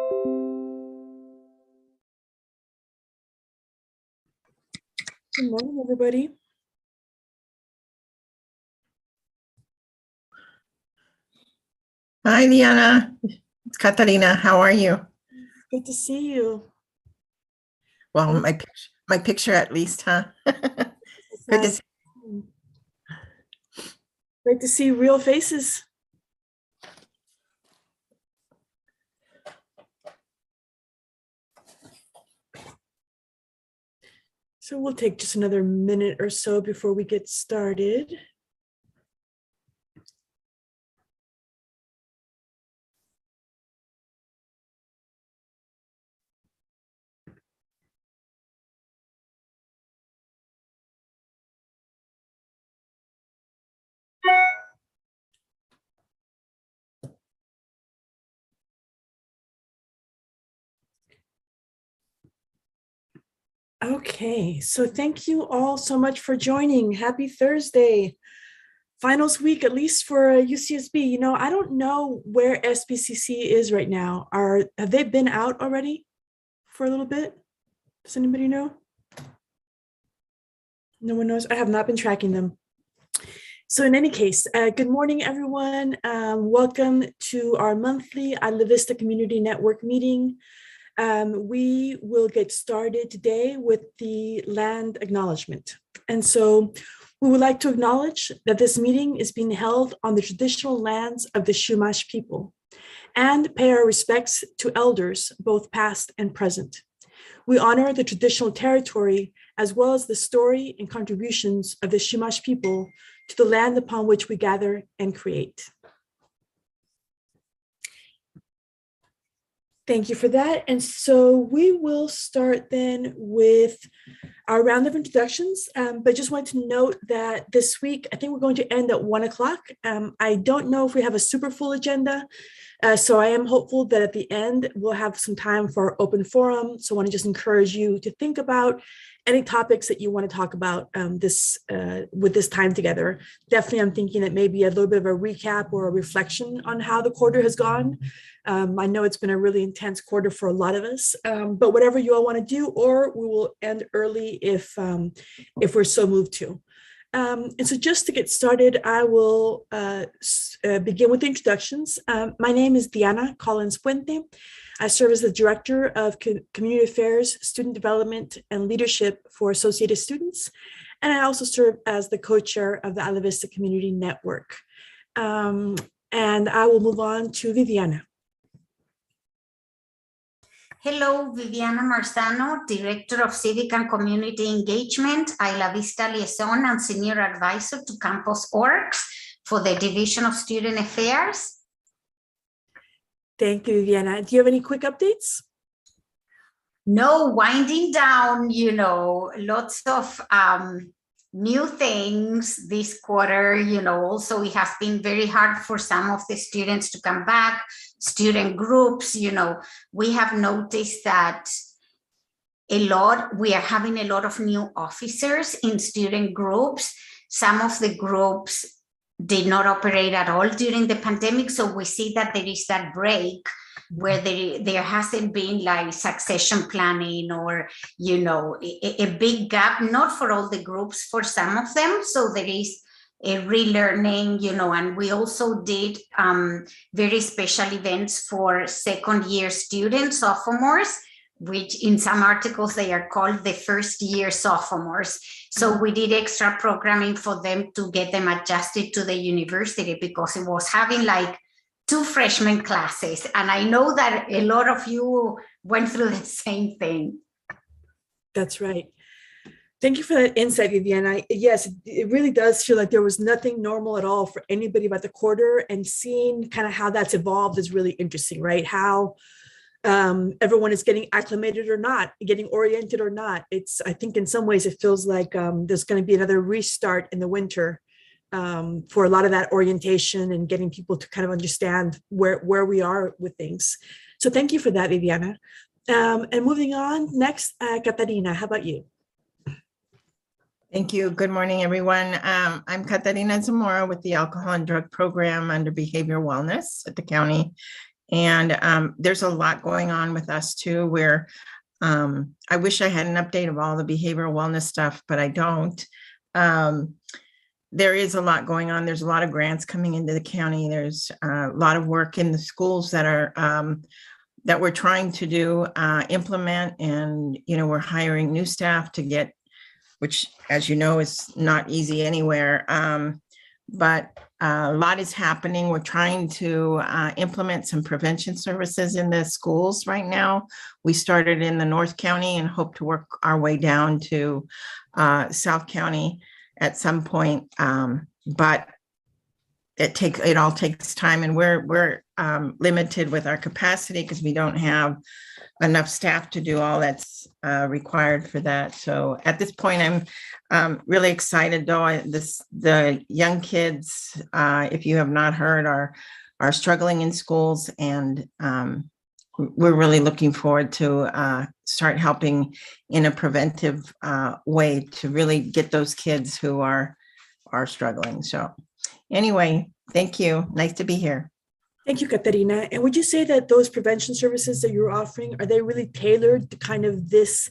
Good morning, everybody. Hi, Diana. It's Katarina. How are you? Good to see you. Well, my picture at least, huh? Good to see. Great to see real faces. So we'll take just another minute or so before we get started. Okay, so thank you all so much for joining. Happy Thursday. Finals week, at least for UCSB. You know, I don't know where SBCC is right now. Have they been out already for a little bit? Does anybody know? No one knows. I have not been tracking them. So in any case, good morning, everyone. Welcome to our monthly Isla Vista Community Network meeting. We will get started today with the land acknowledgement. And so we would like to acknowledge that this meeting is being held on the traditional lands of the Chumash people and pay our respects to elders, both past and present. We honor the traditional territory as well as the story and contributions of the Chumash people to the land upon which we gather and create. Thank you for that. And so we will start then with our round of introductions, but just wanted to note that this week, I think we're going to end at 1 o'clock. I don't know if we have a super full agenda, so I am hopeful that at the end, we'll have some time for open forum. So I want to just encourage you to think about any topics that you want to talk about with this time together. Definitely, I'm thinking that maybe a little bit of a recap or a reflection on how the quarter has gone. I know it's been a really intense quarter for a lot of us, but whatever you all want to do, or we will end early if we're so moved to. And so just to get started, I will begin with the introductions. My name is Diana Collins Puente. I serve as the Director of Community Affairs, Student Development, and Leadership for Associated Students. And I also serve as the co-chair of the Isla Vista Community Network. And I will move on to Viviana. Hello, Viviana Marzano, Director of Civic and Community Engagement, Isla Vista Liaison and Senior Advisor to Campus Orgs for the Division of Student Affairs. Thank you, Viviana. Do you have any quick updates? No, winding down, you know, lots of new things this quarter. You know, also it has been very hard for some of the students to come back. Student groups, you know, we have noticed that we are having a lot of new officers in student groups. Some of the groups did not operate at all during the pandemic. So we see that there is that break where there hasn't been like succession planning or, you know, a big gap, not for all the groups, for some of them. So there is a relearning, you know, and we also did very special events for second year students, sophomores, which in some articles they are called the first year sophomores. So we did extra programming for them to get them adjusted to the university because it was having like 2 freshman classes. And I know that a lot of you went through the same thing. That's right. Thank you for that insight, Viviana. Yes, it really does feel like there was nothing normal at all for anybody about the quarter, and seeing kind of how that's evolved is really interesting, right? How everyone is getting acclimated or not, getting oriented or not. I think in some ways it feels like there's going to be another restart in the winter for a lot of that orientation and getting people to kind of understand where we are with things. So thank you for that, Viviana. And moving on, next, Katarina, how about you? Thank you. Good morning, everyone. I'm Katarina Zamora with the Alcohol and Drug Program under Behavioral Wellness at the County And there's a lot going on with us too, where I wish I had an update of all the behavioral wellness stuff, but I don't. There is a lot going on. There's a lot of grants coming into the county. There's a lot of work in the schools that are that we're trying to do, implement, and we're hiring new staff to get, which, as you know, is not easy anywhere. But a lot is happening. We're trying to implement some prevention services in the schools right now. We started in the North County and hope to work our way down to South County at some point. But it all takes time, and we're limited with our capacity because we don't have enough staff to do all that's required for that. So at this point, I'm really excited, though. The young kids, if you have not heard, are struggling in schools, and we're really looking forward to start helping in a preventive way to really get those kids who are struggling. So anyway, thank you. Nice to be here. Thank you, Katarina. And would you say that those prevention services that you're offering, are they really tailored to kind of this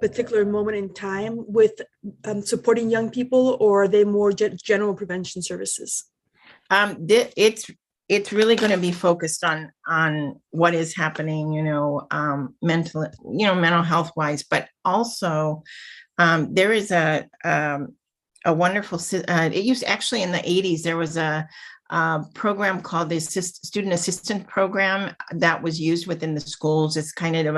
particular moment in time with supporting young people, or are they more general prevention services? It's really going to be focused on what is happening, mental health wise, but also there is a wonderful, it used actually in the 80s, there was a program called the Student Assistant Program that was used within the schools. It's kind of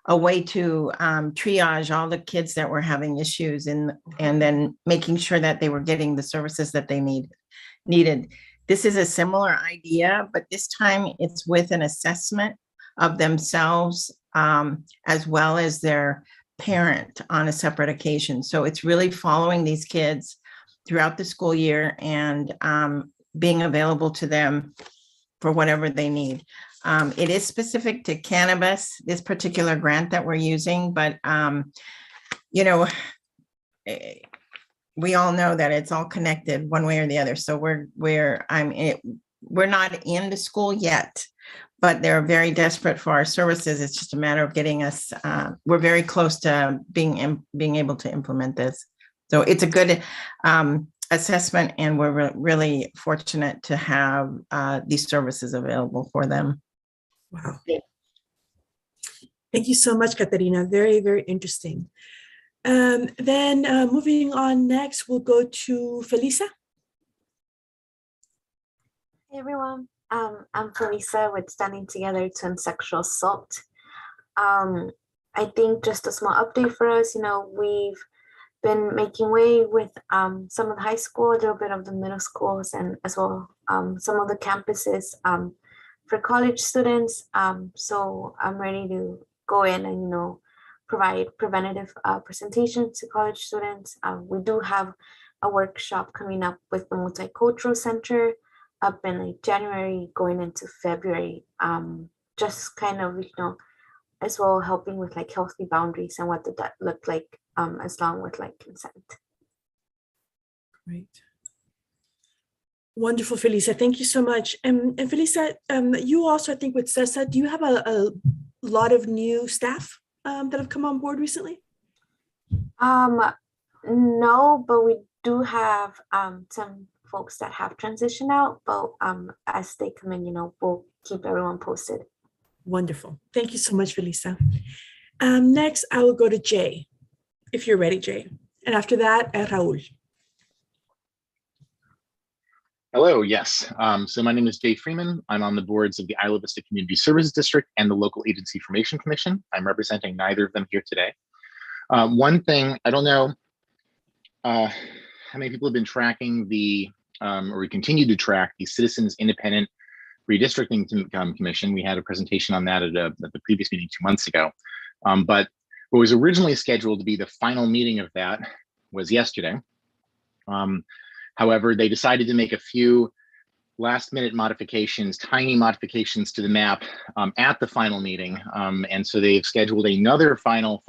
a way to triage all the kids that were having issues and then making sure that they were getting the services that they needed. This is a similar idea, but this time it's with an assessment of themselves as well as their parent on a separate occasion. So it's really following these kids throughout the school year and being available to them for whatever they need. It is specific to cannabis, this particular grant that we're using, but we all know that it's all connected one way or the other. So we're not in the school yet, but they're very desperate for our services. It's just a matter of getting us. We're very close to being able to implement this. So it's a good assessment, and we're really fortunate to have these services available for them. Wow. Thank you so much, Katarina. Very, very interesting. Then moving on next, we'll go to Felisa. Hey everyone, I'm Felisa with Standing Together to End Sexual Assault. I think just a small update for us, we've been making way with some of the high school, a little bit of the middle schools, and as well some of the campuses for college students. So I'm ready to go in and, provide preventative presentations to college students. We do have a workshop coming up with the Multicultural Center up in January going into February, just kind of, as well helping with healthy boundaries and what did that look like, as long with consent. Great. Wonderful, Felisa. Thank you so much. And Felisa, you also, I think with CESA, do you have a lot of new staff that have come on board recently? No, but we do have some folks that have transitioned out, but as they come in, we'll keep everyone posted. Wonderful. Thank you so much, Felisa. Next, I will go to Jay, if you're ready, Jay. And after that, Raul. Hello, yes. So my name is Jay Freeman. I'm on the boards of the Isla Vista Community Services District and the Local Agency Formation Commission. I'm representing neither of them here today. One thing, I don't know how many people have been tracking or we continue to track the Citizens Independent Redistricting Commission. We had a presentation on that at the previous meeting 2 months ago. But what was originally scheduled to be the final meeting of that was yesterday. However, they decided to make a few last-minute modifications, tiny modifications to the map at the final meeting. And so they've scheduled another final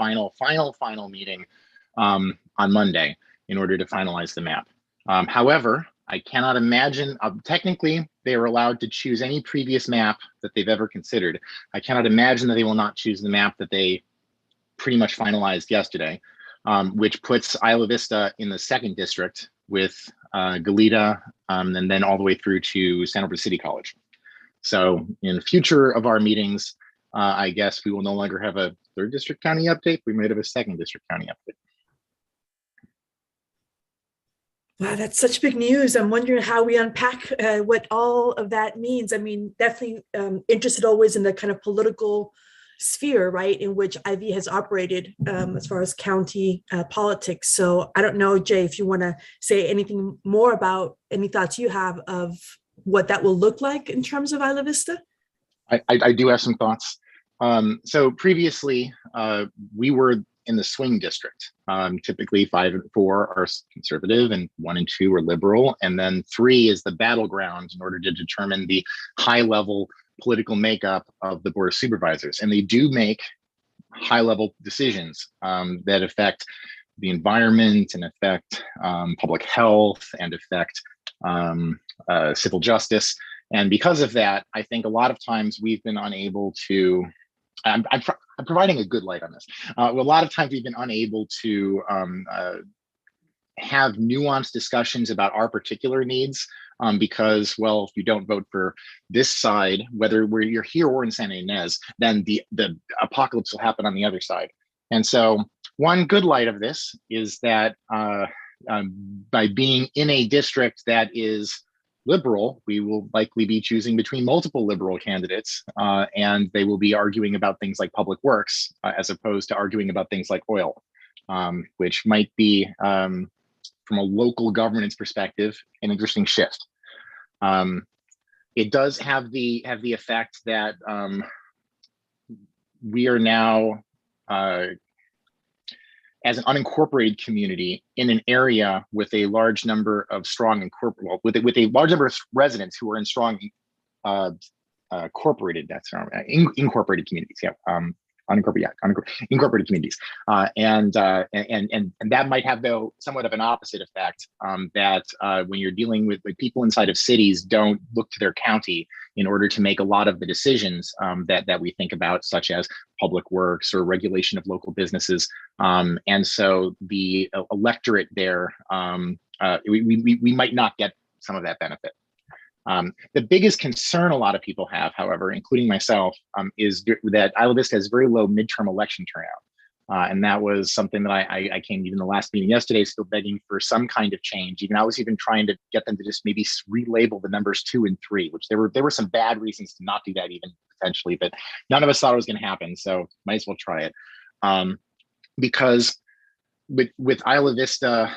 meeting on Monday in order to finalize the map. However, I cannot imagine, technically, they were allowed to choose any previous map that they've ever considered. I cannot imagine that they will not choose the map that they pretty much finalized yesterday, which puts Isla Vista in the 2nd district with Goleta, and then all the way through to Santa Barbara City College. So in the future of our meetings, I guess we will no longer have a 3rd district county update. We might have a 2nd district county update. Wow, that's such big news. I'm wondering how we unpack what all of that means. I mean, definitely interested always in the kind of political sphere, right, in which IV has operated as far as county politics. So I don't know, Jay, if you want to say anything more about any thoughts you have of what that will look like in terms of Isla Vista. I do have some thoughts. So previously, we were in the swing district. Typically 5 and 4 are conservative and 1 and 2 are liberal. And then 3 is the battleground in order to determine the high level political makeup of the Board of Supervisors. And they do make high level decisions that affect the environment and affect public health and affect civil justice. And because of that, I think a lot of times we've been unable to, I'm providing a good light on this. A lot of times we've been unable to have nuanced discussions about our particular needs because, well, if you don't vote for this side, whether you're here or in Santa Ynez, then the apocalypse will happen on the other side. And so one good light of this is that by being in a district that is liberal, we will likely be choosing between multiple liberal candidates, and they will be arguing about things like public works as opposed to arguing about things like oil, which might be, from a local governance perspective, an interesting shift. It does have the effect that we are now, as an unincorporated community in an area with a large number of strong with a large number of residents who are in strong incorporated communities. Yeah, incorporated communities, and that might have, though, somewhat of an opposite effect, that when you're dealing with people inside of cities, don't look to their county in order to make a lot of the decisions that we think about, such as public works or regulation of local businesses, and so the electorate there, we might not get some of that benefit. The biggest concern a lot of people have, however, including myself, is that Isla Vista has very low midterm election turnout. And that was something that I came even the last meeting yesterday, still begging for some kind of change. I was even trying to get them to just maybe relabel the numbers 2 and 3, which there were some bad reasons to not do that even potentially, but none of us thought it was going to happen. So might as well try it. Because with Isla Vista,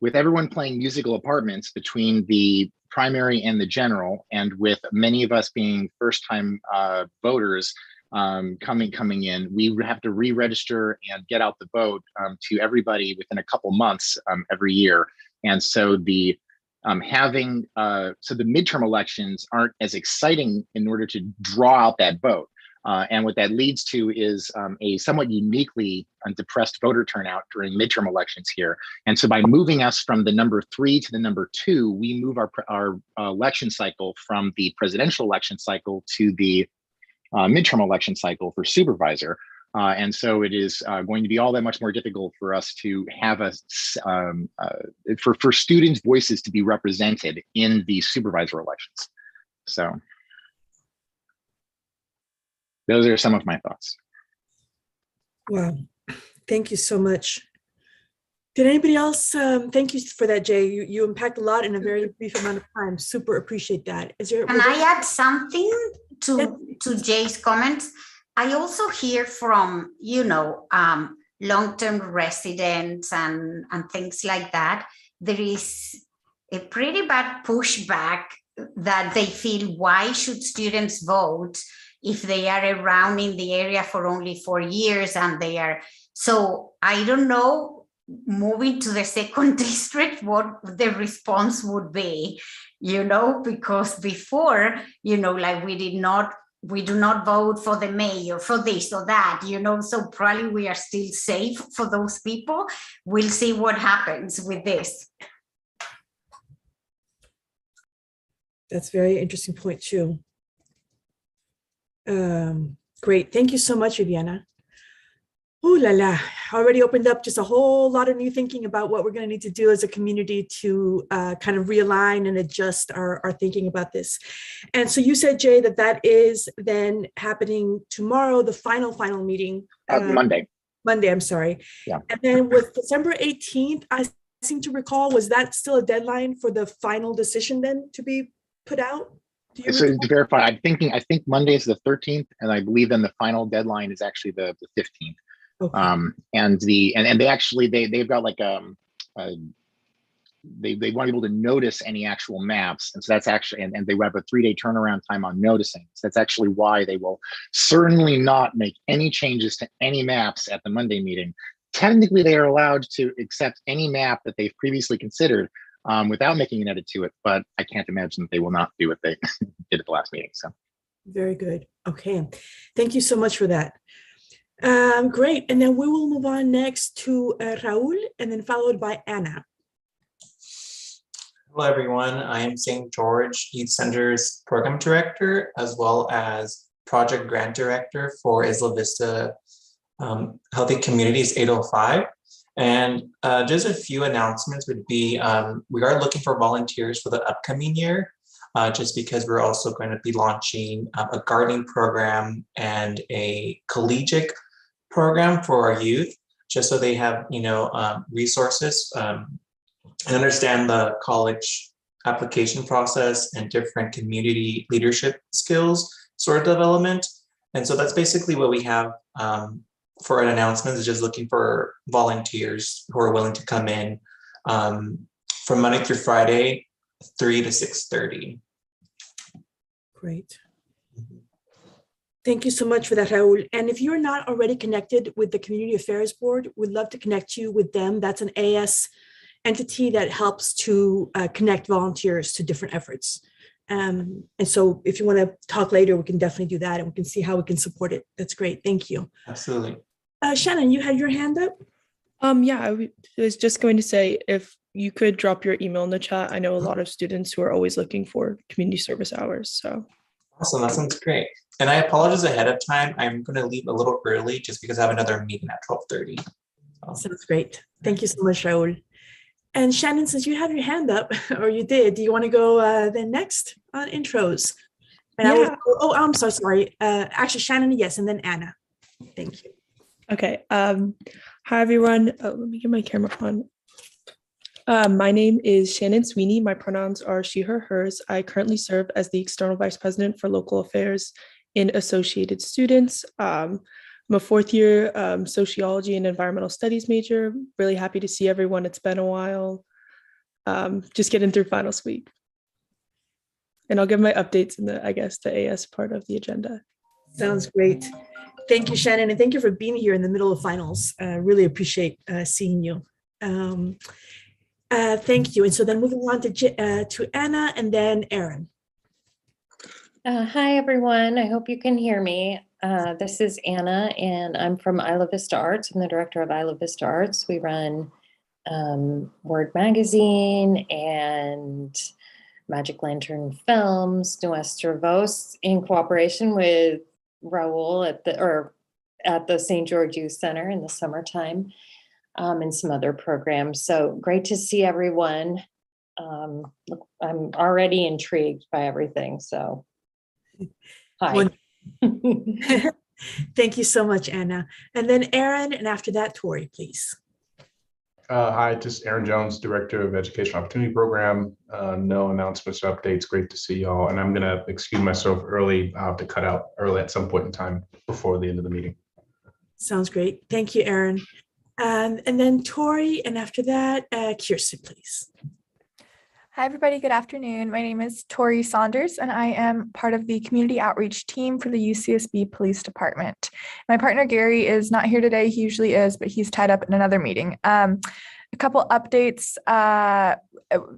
with everyone playing musical apartments between the primary and the general, and with many of us being first-time voters coming in, we have to re-register and get out the vote to everybody within a couple months every year. And so the midterm elections aren't as exciting in order to draw out that vote. And what that leads to is a somewhat uniquely depressed voter turnout during midterm elections here. And so by moving us from the number 3 to the number 2, we move our election cycle from the presidential election cycle to the midterm election cycle for supervisor. And so it is going to be all that much more difficult for us to have for students' voices to be represented in the supervisor elections. So those are some of my thoughts. Wow, thank you so much. Did anybody else? Thank you for that, Jay. You unpacked a lot in a very brief amount of time. Super appreciate that. Can I add something to Jay's comments? I also hear from, long-term residents and things like that. There is a pretty bad pushback that they feel, why should students vote if they are around in the area for only 4 years and they are, so I don't know, moving to the 2nd district, what the response would be, because before, like we do not vote for the mayor, for this or that, so probably we are still safe for those people. We'll see what happens with this. That's a very interesting point too. Great. Thank you so much, Viviana. Ooh la la, already opened up just a whole lot of new thinking about what we're going to need to do as a community to kind of realign and adjust our thinking about this. And so you said, Jay, that is then happening tomorrow, the final meeting. Monday. Monday, I'm sorry. Yeah. And then with December 18th, I seem to recall, was that still a deadline for the final decision then to be put out? So to verify, I think Monday is the 13th, and I believe then the final deadline is actually the 15th. Okay. And they actually they've got like they want people to notice any actual maps, and so that's actually and they have a 3-day turnaround time on noticing. So that's actually why they will certainly not make any changes to any maps at the Monday meeting. Technically, they are allowed to accept any map that they've previously considered without making an edit to it, but I can't imagine that they will not do what they did at the last meeting. So very good. Okay, thank you so much for that. Great, and then we will move on next to Raul, and then followed by Anna. Hello, everyone. I am St. George Youth Center's Program Director, as well as Project Grant Director for Isla Vista Healthy Communities 805. And just a few announcements would be, we are looking for volunteers for the upcoming year, just because we're also going to be launching a gardening program and a collegiate program for our youth, just so they have, resources and understand the college application process and different community leadership skills sort of development. And so that's basically what we have for an announcement, is just looking for volunteers who are willing to come in from Monday through Friday, 3 to 6:30. Great. Thank you so much for that, Raul. And if you're not already connected with the Community Affairs Board, we'd love to connect you with them. That's an AS entity that helps to connect volunteers to different efforts. And so if you want to talk later, we can definitely do that, and we can see how we can support it. That's great. Thank you. Absolutely. Shannon, you had your hand up? Yeah, I was just going to say, if you could drop your email in the chat. I know a lot of students who are always looking for community service hours. So awesome. That sounds great. And I apologize ahead of time. I'm going to leave a little early just because I have another meeting at 12:30. Sounds great. Thank you so much, Raul. And Shannon, since you have your hand up, or you did, do you want to go then next on intros? And yeah. I'm so sorry. Actually, Shannon, yes, and then Anna. Thank you. Okay. Hi, everyone. Let me get my camera on. My name is Shannon Sweeney. My pronouns are she, her, hers. I currently serve as the External Vice President for Local Affairs in Associated Students. I'm a fourth year sociology and environmental studies major. Really happy to see everyone. It's been a while. Just getting through finals week. And I'll give my updates in the AS part of the agenda. Sounds great. Thank you, Shannon. And thank you for being here in the middle of finals. Really appreciate seeing you. Thank you. And so then moving on to Anna and then Aaron. Hi, everyone. I hope you can hear me. This is Anna, and I'm from Isla Vista Arts. I'm the director of Isla Vista Arts. We run Word Magazine and Magic Lantern Films, Nuestra Voz, in cooperation with Raul at the St. George Youth Center in the summertime, and some other programs. So great to see everyone. I'm already intrigued by everything. So hi. Thank you so much, Anna. And then Aaron, and after that, Tori, please. Hi, just Aaron Jones, Director of Educational Opportunity Program. No announcements or updates. Great to see y'all. And I'm going to excuse myself early. I'll have to cut out early at some point in time before the end of the meeting. Sounds great. Thank you, Aaron. And then Tori, and after that, Kirsten, please. Hi, everybody. Good afternoon. My name is Tori Saunders, and I am part of the community outreach team for the UCSB Police Department. My partner, Gary, is not here today. He usually is, but he's tied up in another meeting. A a couple updates.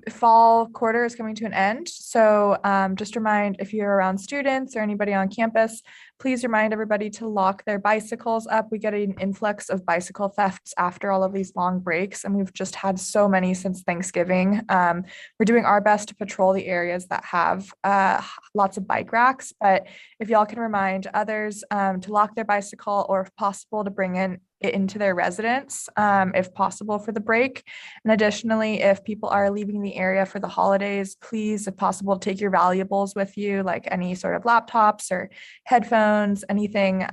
Fall quarter is coming to an end. So just remind, if you're around students or anybody on campus, please remind everybody to lock their bicycles up. We get an influx of bicycle thefts after all of these long breaks, and we've just had so many since Thanksgiving. We're doing our best to patrol the areas that have lots of bike racks, but if y'all can remind others to lock their bicycle, or if possible to bring it into their residence if possible for the break. And additionally, if people are leaving the area for the holidays, please, if possible, take your valuables with you, like any sort of laptops or headphones, anything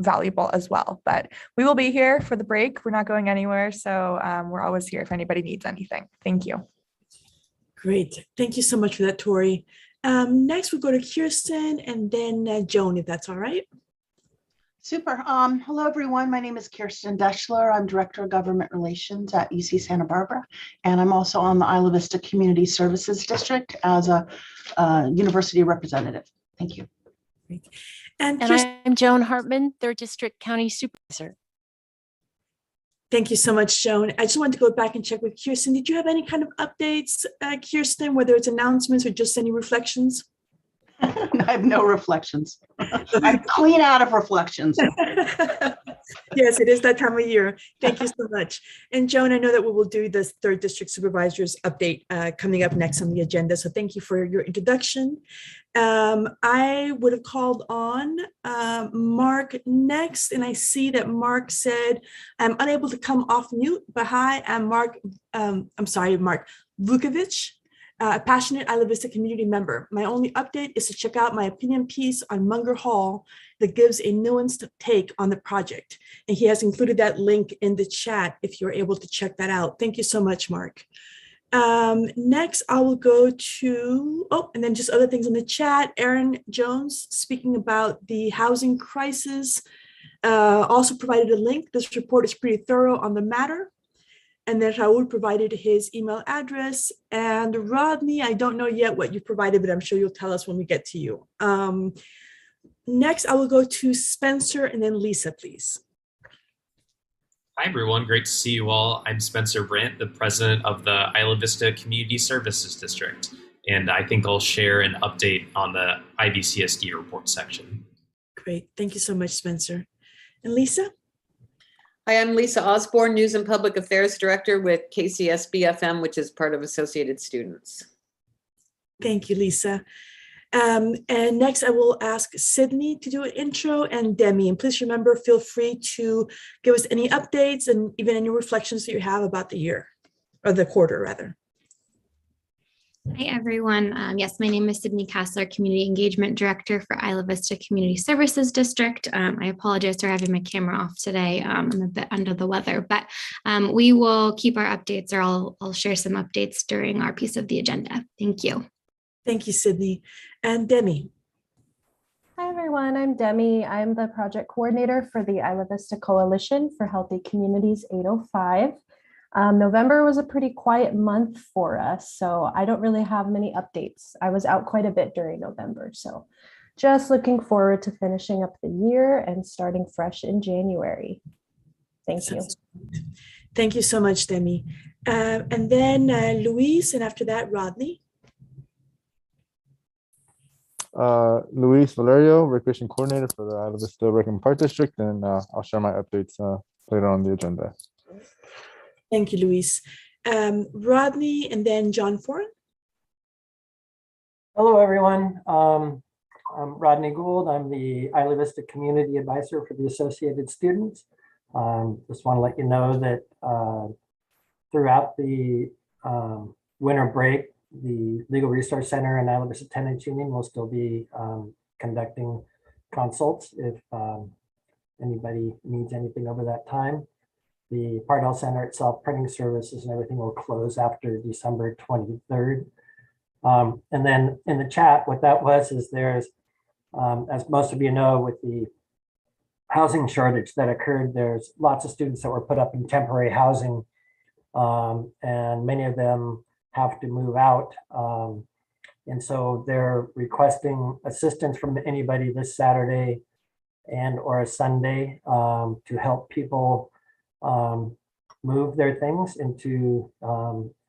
valuable as well. But we will be here for the break. We're not going anywhere, so we're always here if anybody needs anything. Thank you. Great. Thank you so much for that, Tori. Next, we'll go to Kirsten and then Joan, if that's all right. Super. Hello, everyone. My name is Kirsten Deshler. I'm Director of Government Relations at UC Santa Barbara, and I'm also on the Isla Vista Community Services District as a university representative. Thank you. And I'm Joan Hartman, their District County Supervisor. Thank you so much, Joan. I just wanted to go back and check with Kirsten. Did you have any kind of updates, Kirsten, whether it's announcements or just any reflections? I have no reflections. I'm clean out of reflections. Yes, it is that time of year. Thank you so much. And Joan, I know that we will do this third district supervisors update coming up next on the agenda. So thank you for your introduction. I would have called on Mark next, and I see that Mark said, I'm unable to come off mute, but hi, I'm Mark, Mark Vukovic, a passionate Isla Vista community member. My only update is to check out my opinion piece on Munger Hall that gives a nuanced take on the project. And he has included that link in the chat if you're able to check that out. Thank you so much, Mark. Next, I will go to, and then just other things in the chat. Aaron Jones speaking about the housing crisis, also provided a link. This report is pretty thorough on the matter. And then Raul provided his email address. And Rodney, I don't know yet what you provided, but I'm sure you'll tell us when we get to you. Next, I will go to Spencer and then Lisa, please. Hi, everyone. Great to see you all. I'm Spencer Brandt, the president of the Isla Vista Community Services District. And I think I'll share an update on the IVCSD report section. Great. Thank you so much, Spencer. And Lisa? Hi, I'm Lisa Osborne, News and Public Affairs Director with KCSB-FM, which is part of Associated Students. Thank you, Lisa. And next I will ask Sydney to do an intro, and Demi. And please remember, feel free to give us any updates and even any reflections that you have about the year, or the quarter rather. Hi, everyone. Yes, my name is Sydney Casler, Community Engagement Director for Isla Vista Community Services District. I apologize for having my camera off today. I'm a bit under the weather, but we will keep our updates, or I'll share some updates during our piece of the agenda. Thank you. Thank you, Sydney. And Demi. Hi, everyone. I'm Demi. I'm the project coordinator for the Isla Vista Coalition for Healthy Communities 805. November was a pretty quiet month for us, so I don't really have many updates. I was out quite a bit during November, so just looking forward to finishing up the year and starting fresh in January. Thank you. Thank you so much, Demi. And then Luis, and after that, Rodney. Luis Valerio, Recreation Coordinator for the Isla Vista Rec and Park District, and I'll share my updates later on the agenda. Thank you, Luis. Rodney, and then John Foran. Hello, everyone. I'm Rodney Gould. I'm the Isla Vista Community Advisor for the Associated Students. Just want to let you know that throughout the winter break, the Legal Resource Center and Isla Vista Tenants Union will still be conducting consults if anybody needs anything over that time. The Pardell Center itself, printing services and everything will close after December 23rd. And then in the chat, what that was is there's, as most of you know, with the housing shortage that occurred, there's lots of students that were put up in temporary housing, and many of them have to move out. And so they're requesting assistance from anybody this Saturday and or a Sunday to help people move their things into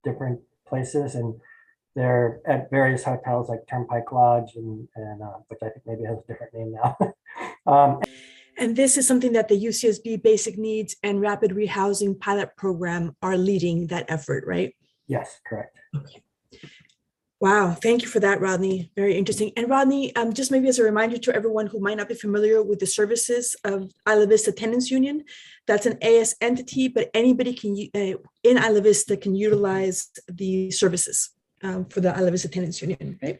different places, and they're at various hotels like Turnpike Lodge and which I think maybe has a different name now. And this is something that the UCSB Basic Needs and Rapid Rehousing Pilot Program are leading that effort, right? Yes, correct. Okay. Wow, thank you for that, Rodney. Very interesting. And Rodney, just maybe as a reminder to everyone who might not be familiar with the services of Isla Vista Tenants Union, that's an AS entity, but anybody can in Isla Vista can utilize the services for the Isla Vista Tenants Union, right?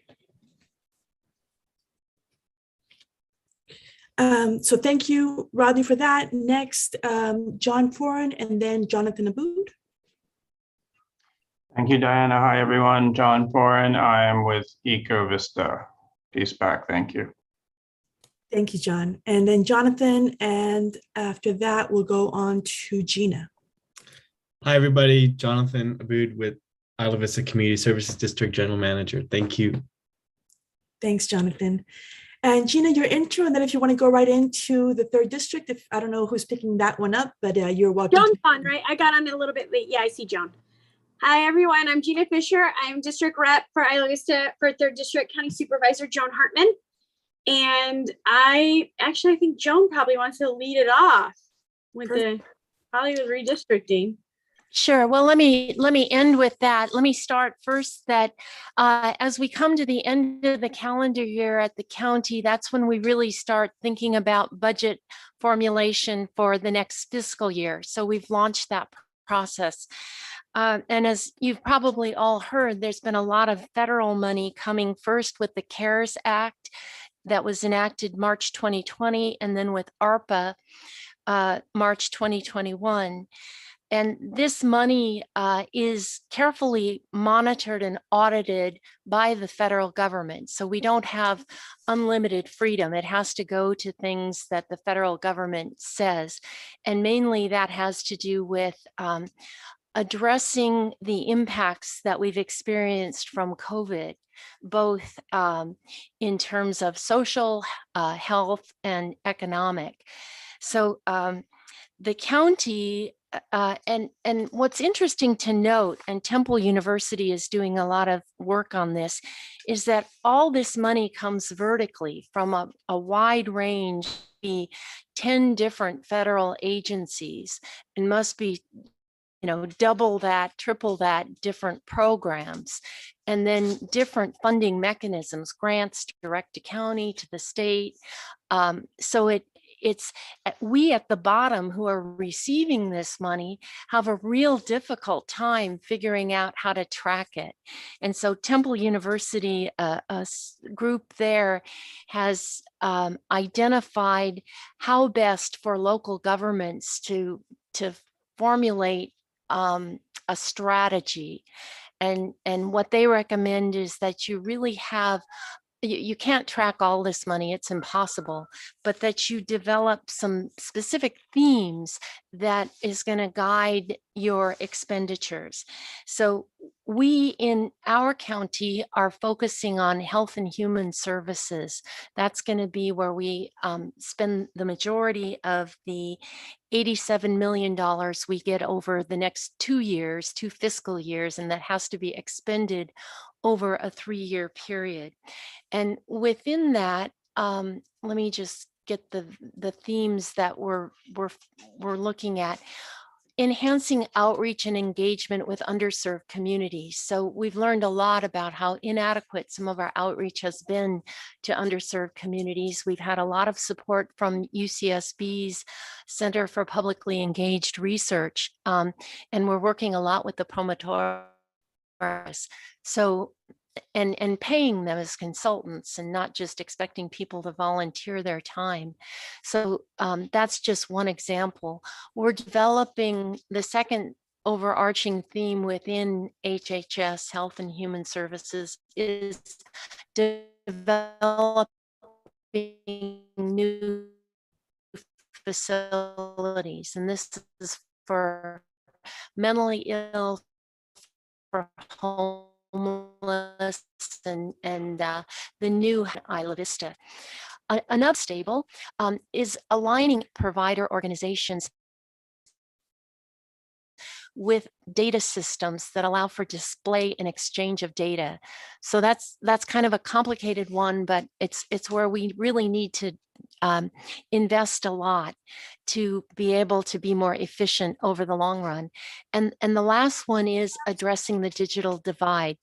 So thank you, Rodney, for that. Next, John Foran and then Jonathan Aboud. Thank you, Diana. Hi, everyone. John Foran. I am with Eco Vista. Peace back. Thank you. Thank you, John. And then Jonathan, and after that, we'll go on to Gina. Hi, everybody. Jonathan Aboud with Isla Vista Community Services District General Manager. Thank you. Thanks, Jonathan. And Gina, your intro, and then if you want to go right into the 3rd district, if I don't know who's picking that one up, but you're welcome. Joan's on, right? I got on a little bit late. Yeah, I see Joan. Hi, everyone. I'm Gina Fisher. I'm district rep for Isla Vista for 3rd District County Supervisor Joan Hartman. And I think Joan probably wants to lead it off with probably with redistricting. Sure. Well, let me end with that. Let me start first that as we come to the end of the calendar year at the county, that's when we really start thinking about budget formulation for the next fiscal year. So we've launched that process. And as you've probably all heard, there's been a lot of federal money coming first with the CARES Act that was enacted March 2020, and then with ARPA March 2021. And this money is carefully monitored and audited by the federal government. So we don't have unlimited freedom. It has to go to things that the federal government says. And mainly that has to do with addressing the impacts that we've experienced from COVID, both in terms of social, health, and economic. So the county, and what's interesting to note, and Temple University is doing a lot of work on this, is that all this money comes vertically from a wide range, 10 different federal agencies, and must be double that, triple that, different programs, and then different funding mechanisms, grants direct to county, to the state. So it's we at the bottom who are receiving this money have a real difficult time figuring out how to track it. And so Temple University, a group there, has identified how best for local governments to formulate a strategy. And what they recommend is that you really have, you can't track all this money, it's impossible, but that you develop some specific themes that is going to guide your expenditures. So we in our county are focusing on health and human services. That's going to be where we spend the majority of the $87 million we get over the next 2 years, 2 fiscal years, and that has to be expended over a 3-year period. And within that, let me just get the themes that we're looking at. Enhancing outreach and engagement with underserved communities. So we've learned a lot about how inadequate some of our outreach has been to underserved communities. We've had a lot of support from UCSB's Center for Publicly Engaged Research, and we're working a lot with the promotores. So and paying them as consultants and not just expecting people to volunteer their time. So that's just one example. We're developing the second overarching theme within HHS, Health and Human Services, is developing new facilities. And this is for mentally ill, for homeless, and the new Isla Vista. Another stable is aligning provider organizations with data systems that allow for display and exchange of data. So that's kind of a complicated one, but it's where we really need to invest a lot to be able to be more efficient over the long run. And the last one is addressing the digital divide.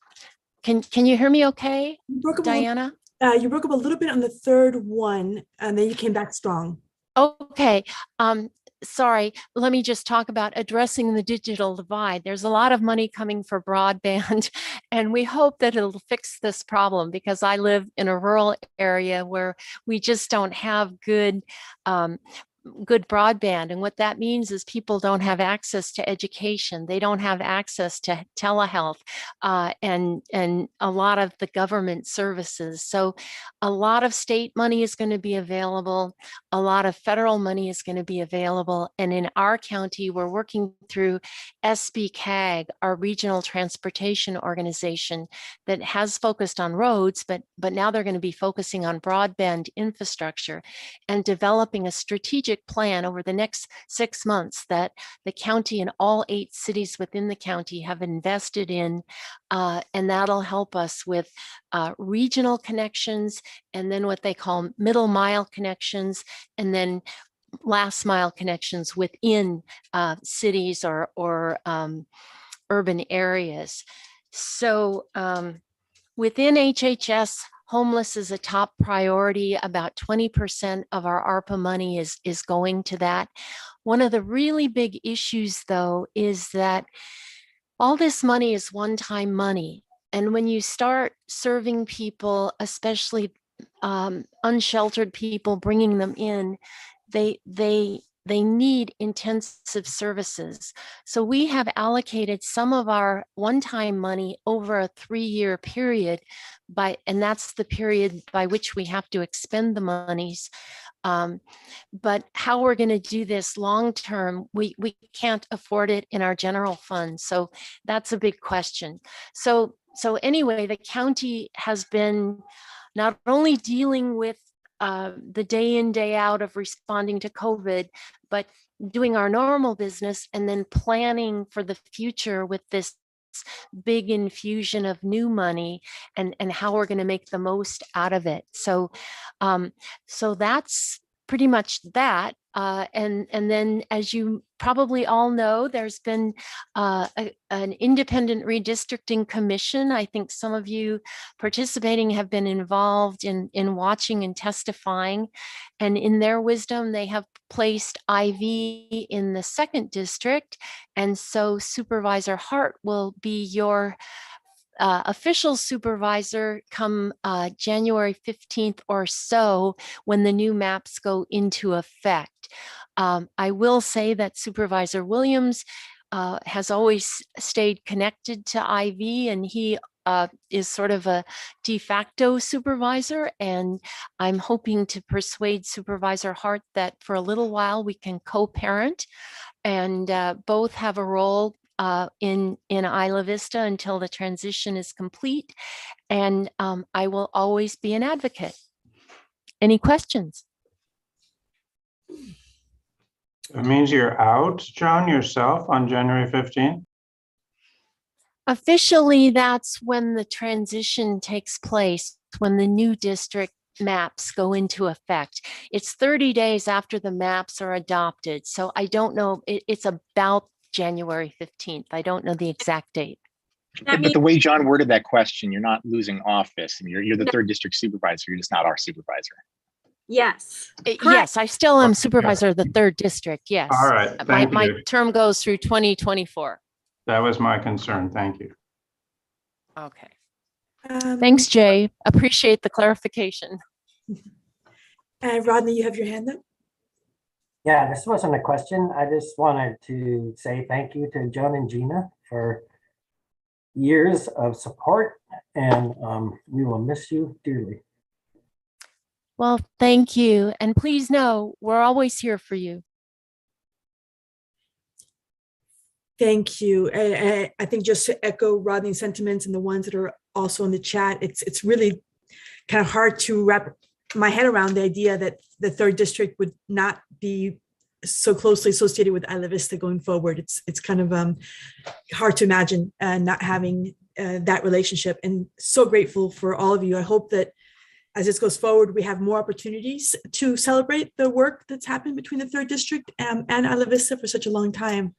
Can you hear me okay, Diana? You broke up a little bit on the third one, and then you came back strong. Okay. Sorry, let me just talk about addressing the digital divide. There's a lot of money coming for broadband, and we hope that it'll fix this problem, because I live in a rural area where we just don't have good broadband. And what that means is people don't have access to education. They don't have access to telehealth and a lot of the government services. So a lot of state money is going to be available. A lot of federal money is going to be available. And in our county, we're working through SBCAG, our regional transportation organization that has focused on roads, but now they're going to be focusing on broadband infrastructure and developing a strategic plan over the next 6 months that the county and all 8 cities within the county have invested in, and that'll help us with regional connections, and then what they call middle mile connections, and then last mile connections within cities or urban areas. So within HHS, homeless is a top priority. About 20% of our ARPA money is going to that. One of the really big issues, though, is that all this money is one-time money. And when you start serving people, especially unsheltered people, bringing them in, they need intensive services. So we have allocated some of our one-time money over a 3-year period, and that's the period by which we have to expend the monies. But how we're going to do this long-term, we can't afford it in our general fund. So that's a big question. So anyway, the county has been not only dealing with the day in, day out of responding to COVID, but doing our normal business and then planning for the future with this big infusion of new money and how we're going to make the most out of it. So that's pretty much that. And then, as you probably all know, there's been an independent redistricting commission. I think some of you participating have been involved in watching and testifying. And in their wisdom, they have placed IV in the 2nd district. And so Supervisor Hart will be your official supervisor come January 15th or so, when the new maps go into effect. I will say that Supervisor Williams has always stayed connected to IV, and he is sort of a de facto supervisor, and I'm hoping to persuade Supervisor Hart that for a little while we can co-parent and both have a role in Isla Vista until the transition is complete. And I will always be an advocate. Any questions? It means you're out, John, yourself on January 15th? Officially, that's when the transition takes place, when the new district maps go into effect. It's 30 days after the maps are adopted. So I don't know, it's about January 15th. I don't know the exact date. But the way John worded that question, you're not losing office. I mean, you're the 3rd district supervisor. You're just not our supervisor. Yes. Yes, I still am supervisor of the 3rd district. Yes. All right. Thank my you. term goes through 2024. That was my concern. Thank you. Okay. Thanks, Jay. Appreciate the clarification. Rodney, you have your hand up. Yeah, this wasn't a question. I just wanted to say thank you to Joan and Gina for years of support, and we will miss you dearly. Well, thank you. And please know, we're always here for you. Thank you. And I think just to echo Rodney's sentiments and the ones that are also in the chat, it's really kind of hard to wrap my head around the idea that the 3rd district would not be so closely associated with Isla Vista going forward. It's kind of hard to imagine not having that relationship, and so grateful for all of you. I hope that as this goes forward, we have more opportunities to celebrate the work that's happened between the 3rd District and Isla Vista for such a long time.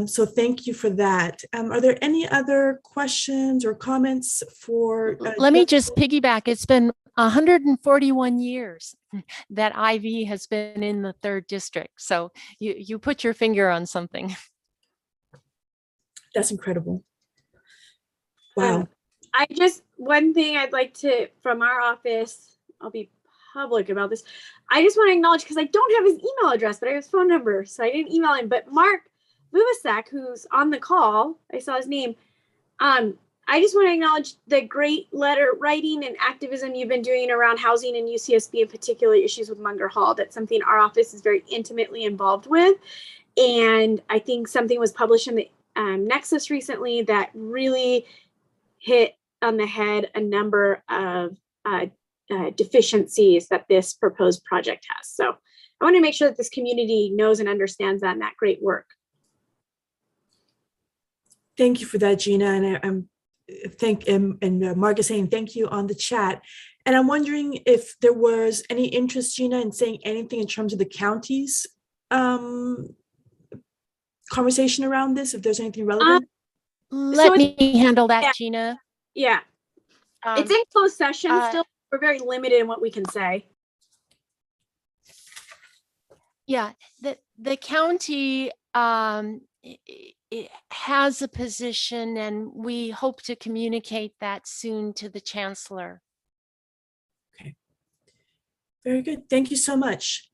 So thank you for that. Are there any other questions or comments for? Let me just piggyback. It's been 141 years that IV has been in the 3rd District. So you put your finger on something. That's incredible. Wow. One thing I'd like to, from our office, I'll be public about this. I just want to acknowledge, because I don't have his email address, but I have his phone number, so I didn't email him. But Mark Vuvasak, who's on the call, I saw his name. I just want to acknowledge the great letter writing and activism you've been doing around housing and UCSB, and particularly issues with Munger Hall. That's something our office is very intimately involved with. And I think something was published in the Nexus recently that really hit on the head a number of deficiencies that this proposed project has. So I want to make sure that this community knows and understands that, and that great work. Thank you for that, Gina. And Mark is saying thank you on the chat. And I'm wondering if there was any interest, Gina, in saying anything in terms of the county's conversation around this, if there's anything relevant. Let me handle that, Gina. Yeah. It's in closed session still. We're very limited in what we can say. Yeah, the county it has a position, and we hope to communicate that soon to the chancellor. Okay. Very good. Thank you so much.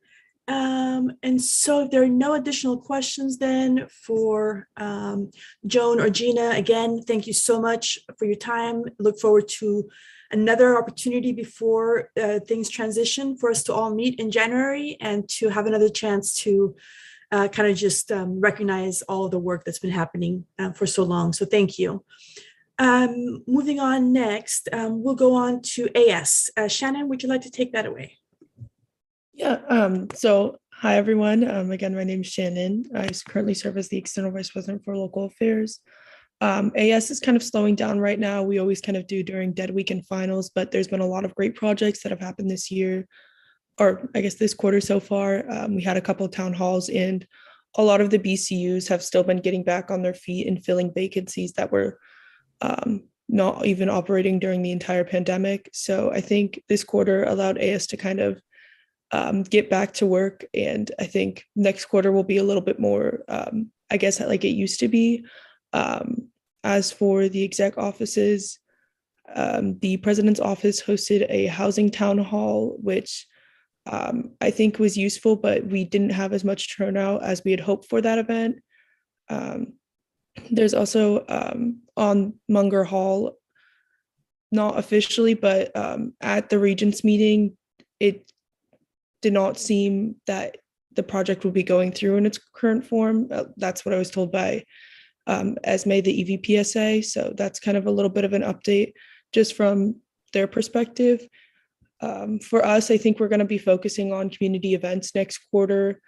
And so if there are no additional questions then for Joan or Gina, again, thank you so much for your time. Look forward to another opportunity before things transition for us to all meet in January and to have another chance to kind of just recognize all of the work that's been happening for so long. So thank you. Moving on next, we'll go on to AS. Shannon, would you like to take that away? Yeah, so hi everyone. Again, my name is Shannon. I currently serve as the External Vice President for Local Affairs. AS is kind of slowing down right now. We always kind of do during Dead Week and finals, but there's been a lot of great projects that have happened this year, or I guess this quarter so far. We had a couple of town halls, and a lot of the BCUs have still been getting back on their feet and filling vacancies that were not even operating during the entire pandemic. So I think this quarter allowed AS to kind of get back to work. And I think next quarter will be a little bit more, I guess, like it used to be. As for the exec offices, the president's office hosted a housing town hall, which I think was useful, but we didn't have as much turnout as we had hoped for that event. There's also on Munger Hall, not officially, but at the Regents meeting, it did not seem that the project will be going through in its current form. That's what I was told by Esme, the EVPSA. So that's kind of a little bit of an update just from their perspective. For us, I think we're going to be focusing on community events next quarter.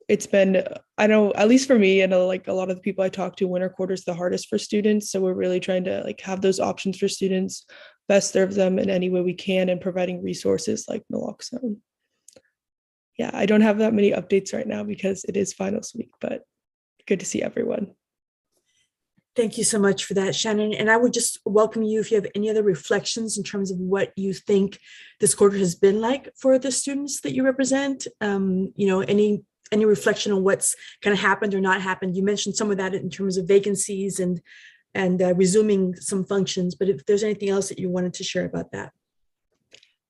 It's been, I know, at least for me and like a lot of the people I talk to, winter quarter is the hardest for students. So we're really trying to like have those options for students, best serve them in any way we can, and providing resources like naloxone. Yeah, I don't have that many updates right now because it is finals week, but good to see everyone. Thank you so much for that, Shannon. And I would just welcome you if you have any other reflections in terms of what you think this quarter has been like for the students that you represent. You know, any reflection on what's kind of happened or not happened. You mentioned some of that in terms of vacancies and resuming some functions, but if there's anything else that you wanted to share about that.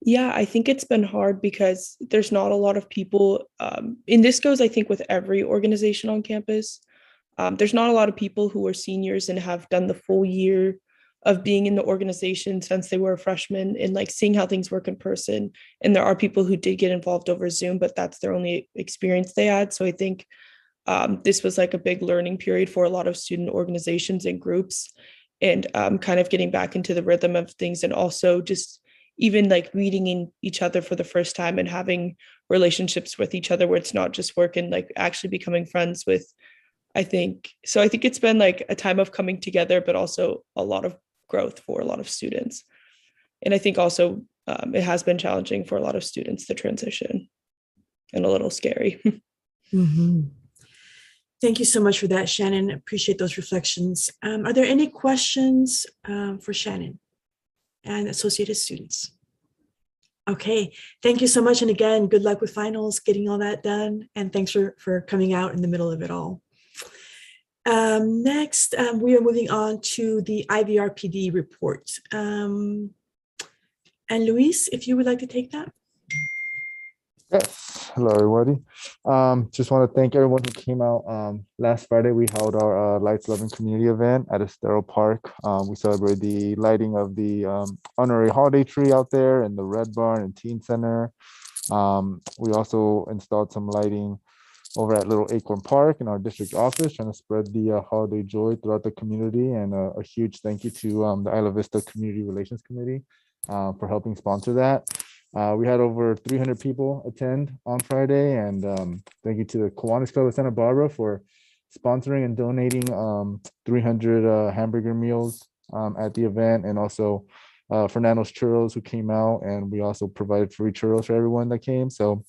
Yeah, I think it's been hard because there's not a lot of people, and this goes, I think, with every organization on campus. There's not a lot of people who are seniors and have done the full year of being in the organization since they were a freshman and like seeing how things work in person. And there are people who did get involved over Zoom, but that's their only experience they had. So I think this was like a big learning period for a lot of student organizations and groups, and kind of getting back into the rhythm of things, and also just even like meeting in each other for the first time and having relationships with each other where it's not just work and like actually becoming friends with, I think it's been like a time of coming together, but also a lot of growth for a lot of students. And I think also it has been challenging for a lot of students to transition and a little scary. Mhm. Thank you so much for that, Shannon. Appreciate those reflections. Are there any questions for Shannon and associated students? Okay, thank you so much. And again, good luck with finals, getting all that done. And thanks for coming out in the middle of it all. Next, we are moving on to the IVRPD report. And Luis, if you would like to take that. Yes, hello everybody. Just want to thank everyone who came out. Last Friday, we held our Lights, Love, and Community event at Estero Park. We celebrated the lighting of the honorary holiday tree out there in the Red Barn and Teen Center. We also installed some lighting over at Little Acorn Park in our district office, trying to spread the holiday joy throughout the community. And a huge thank you to the Isla Vista Community Relations Committee for helping sponsor that. We had over 300 people attend on Friday, and thank you to the Kiwanis Club of Santa Barbara for sponsoring and donating 300 hamburger meals at the event, and also Fernando's Churros, who came out, and we also provided free churros for everyone that came. So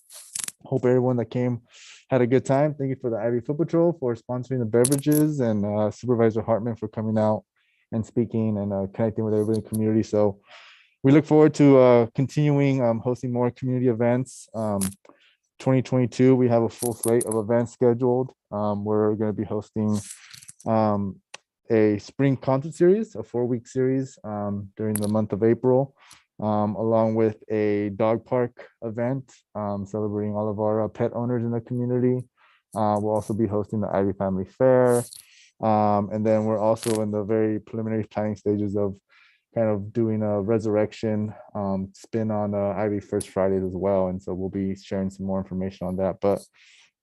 hope everyone that came had a good time. Thank you for the Ivy Foot Patrol for sponsoring the beverages, and Supervisor Hartman for coming out and speaking and connecting with everybody in the community. So we look forward to continuing hosting more community events. 2022, we have a full slate of events scheduled. We're going to be hosting a spring concert series, a 4-week series during the month of April, along with a dog park event celebrating all of our pet owners in the community. We'll also be hosting the Ivy Family Fair. And then we're also in the very preliminary planning stages of kind of doing a resurrection spin on Ivy First Fridays as well. And so we'll be sharing some more information on that, but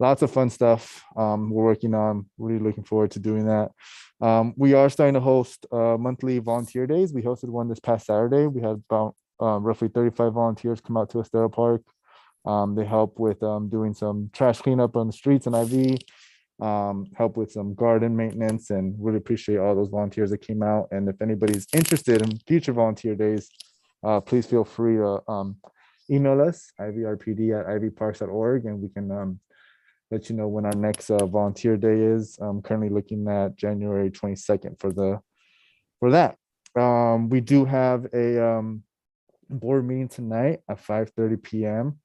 lots of fun stuff we're working on. Really looking forward to doing that. We are starting to host monthly volunteer days. We hosted one this past Saturday. We had about roughly 35 volunteers come out to Estero Park. They help with doing some trash cleanup on the streets in IV, help with some garden maintenance, and really appreciate all those volunteers that came out. And if anybody's interested in future volunteer days, please feel free to email us, ivrpd@ivparks.org, and we can let you know when our next volunteer day is. I'm currently looking at January 22nd for that. We do have a board meeting tonight at 5:30 p.m.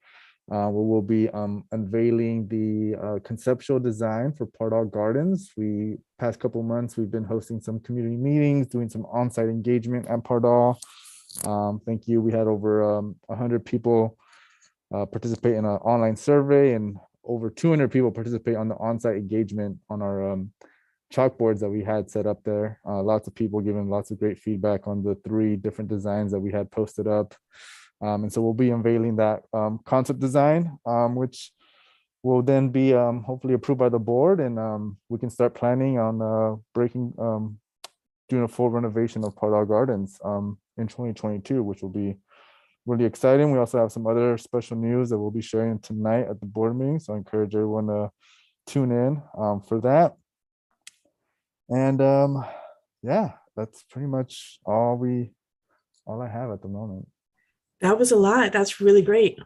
Where we'll be unveiling the conceptual design for Pardall Gardens. Past couple months, we've been hosting some community meetings, doing some on-site engagement at Pardall. Thank you. We had over 100 people participate in an online survey, and over 200 people participate on the on-site engagement on our chalkboards that we had set up there. Lots of people giving lots of great feedback on the 3 different designs that we had posted up. And so we'll be unveiling that concept design, which will then be hopefully approved by the board, and we can start planning on doing a full renovation of Pardall Gardens in 2022, which will be really exciting. We also have some other special news that we'll be sharing tonight at the board meeting, so I encourage everyone to tune in for that. And yeah, that's pretty much all I have at the moment. That was a lot. That's really great.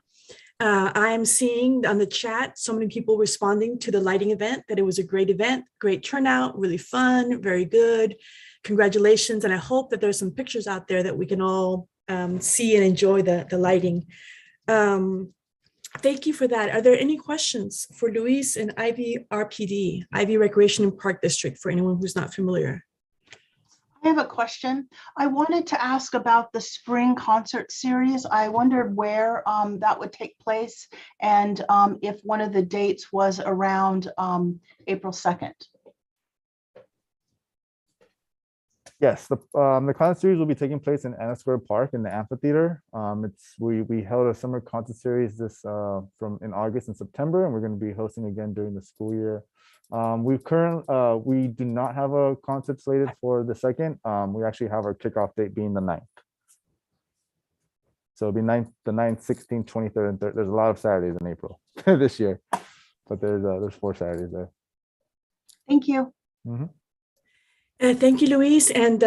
I am seeing on the chat so many people responding to the lighting event, that it was a great event, great turnout, really fun, very good. Congratulations. And I hope that there's some pictures out there that we can all see and enjoy the lighting. Thank you for that. Are there any questions for Luis and IVRPD, Ivy Recreation and Park District, for anyone who's not familiar? I have a question. I wanted to ask about the spring concert series. I wondered where that would take place, and if one of the dates was around April 2nd. Yes, the concert series will be taking place in Anna Square Park in the amphitheater. We held a summer concert series in August and September, and we're going to be hosting again during the school year. We do not have a concert slated for the 2nd. We actually have our kickoff date being the 9th. So it'll be the 9th, 16th, 23rd, and 3rd. There's a lot of Saturdays in April this year, but there's 4 Saturdays there. Thank you. Thank you, Luis. And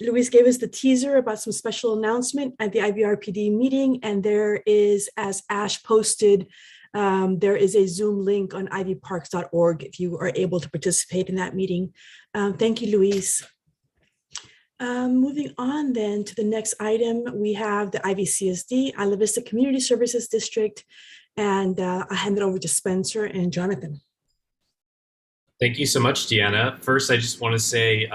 Luis gave us the teaser about some special announcement at the IVRPD meeting. And there is, as Ash posted, there is a Zoom link on ivyparks.org if you are able to participate in that meeting. Thank you, Luis. Moving on then to the next item, we have the IVCSD, Isla Vista Community Services District. And I'll hand it over to Spencer and Jonathan. Thank you so much, Deanna. First, I just want to say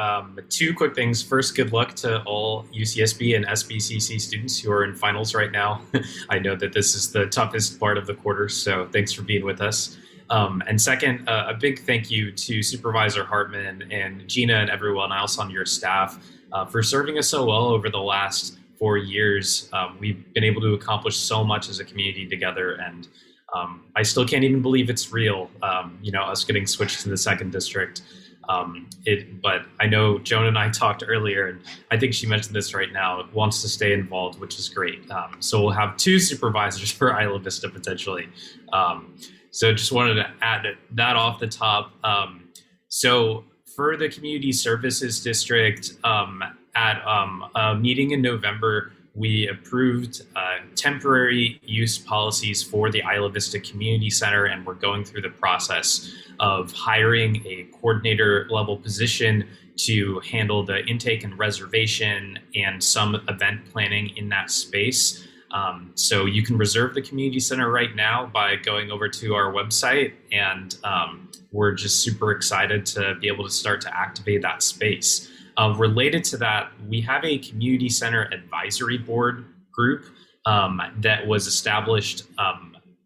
2 quick things. First, good luck to all UCSB and SBCC students who are in finals right now. I know that this is the toughest part of the quarter, so thanks for being with us. And second, a big thank you to Supervisor Hartman and Gina and everyone else on your staff for serving us so well over the last 4 years. We've been able to accomplish so much as a community together, and I still can't even believe it's real, us getting switched to the 2nd district. But I know Joan and I talked earlier, and I think she mentioned this right now, wants to stay involved, which is great. So we'll have 2 supervisors for Isla Vista potentially. So just wanted to add that off the top. So for the Community Services District, at a meeting in November, we approved temporary use policies for the Isla Vista Community Center, and we're going through the process of hiring a coordinator level position to handle the intake and reservation and some event planning in that space. So you can reserve the community center right now by going over to our website, and we're just super excited to be able to start to activate that space. Related to that, we have a community center advisory board group that was established